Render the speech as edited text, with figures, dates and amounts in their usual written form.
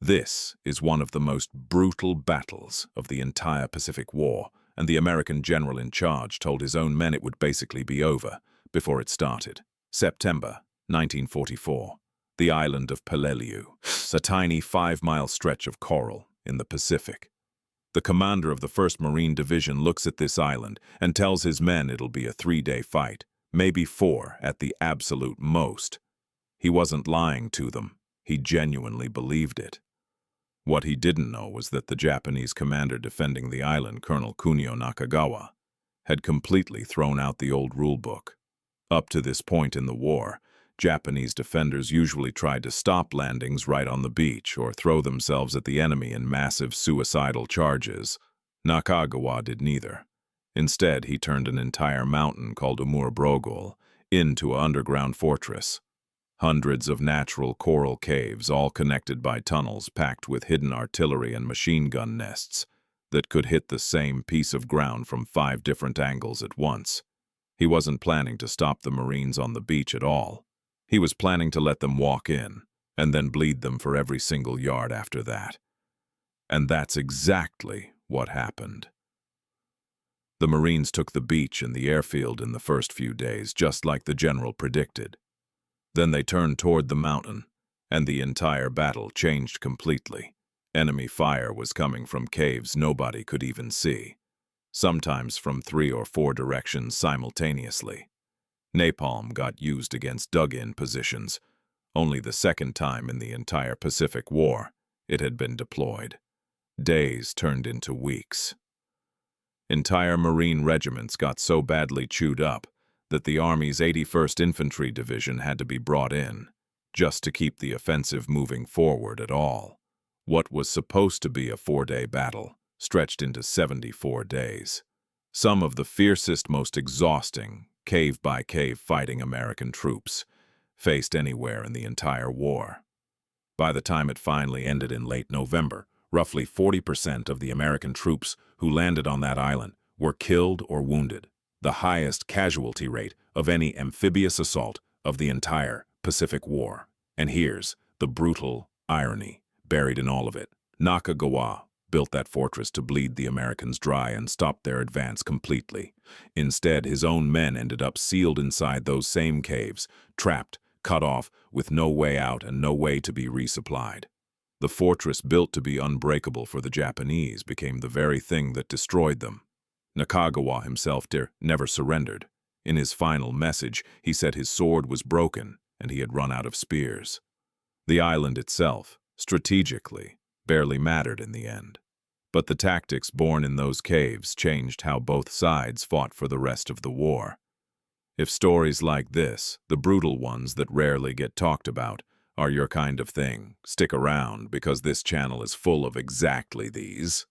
This is one of the most brutal battles of the entire Pacific War, and the American general in charge told his own men it would basically be over before it started. September 1944. The island of Peleliu, a tiny 5-mile stretch of coral in the Pacific. The commander of the 1st Marine Division looks at this island and tells his men it'll be a 3-day fight, maybe 4 at the absolute most. He wasn't lying to them. He genuinely believed it. What he didn't know was that the Japanese commander defending the island, Colonel Kunio Nakagawa, had completely thrown out the old rulebook. Up to this point in the war, Japanese defenders usually tried to stop landings right on the beach or throw themselves at the enemy in massive suicidal charges. Nakagawa did neither. Instead, he turned an entire mountain called Umurabrogol into an underground fortress. Hundreds of natural coral caves, all connected by tunnels packed with hidden artillery and machine gun nests that could hit the same piece of ground from 5 different angles at once. He wasn't planning to stop the Marines on the beach at all. He was planning to let them walk in, and then bleed them for every single yard after that. And that's exactly what happened. The Marines took the beach and the airfield in the first few days, just like the general predicted. Then they turned toward the mountain, and the entire battle changed completely. Enemy fire was coming from caves nobody could even see, sometimes from 3 or 4 directions simultaneously. Napalm got used against dug-in positions, only the 2nd time in the entire Pacific War it had been deployed. Days turned into weeks. Entire Marine regiments got so badly chewed up that the Army's 81st Infantry Division had to be brought in, just to keep the offensive moving forward at all. What was supposed to be a 4-day battle stretched into 74 days. Some of the fiercest, most exhausting, cave-by-cave fighting American troops faced anywhere in the entire war. By the time it finally ended in late November, roughly 40% of the American troops who landed on that island were killed or wounded, the highest casualty rate of any amphibious assault of the entire Pacific War. And here's the brutal irony buried in all of it. Nakagawa built that fortress to bleed the Americans dry and stop their advance completely. Instead, his own men ended up sealed inside those same caves, trapped, cut off, with no way out and no way to be resupplied. The fortress built to be unbreakable for the Japanese became the very thing that destroyed them. Nakagawa himself never surrendered. In his final message, he said his sword was broken and he had run out of spears. The island itself, strategically, barely mattered in the end. But the tactics born in those caves changed how both sides fought for the rest of the war. If stories like this, the brutal ones that rarely get talked about, are your kind of thing, stick around because this channel is full of exactly these.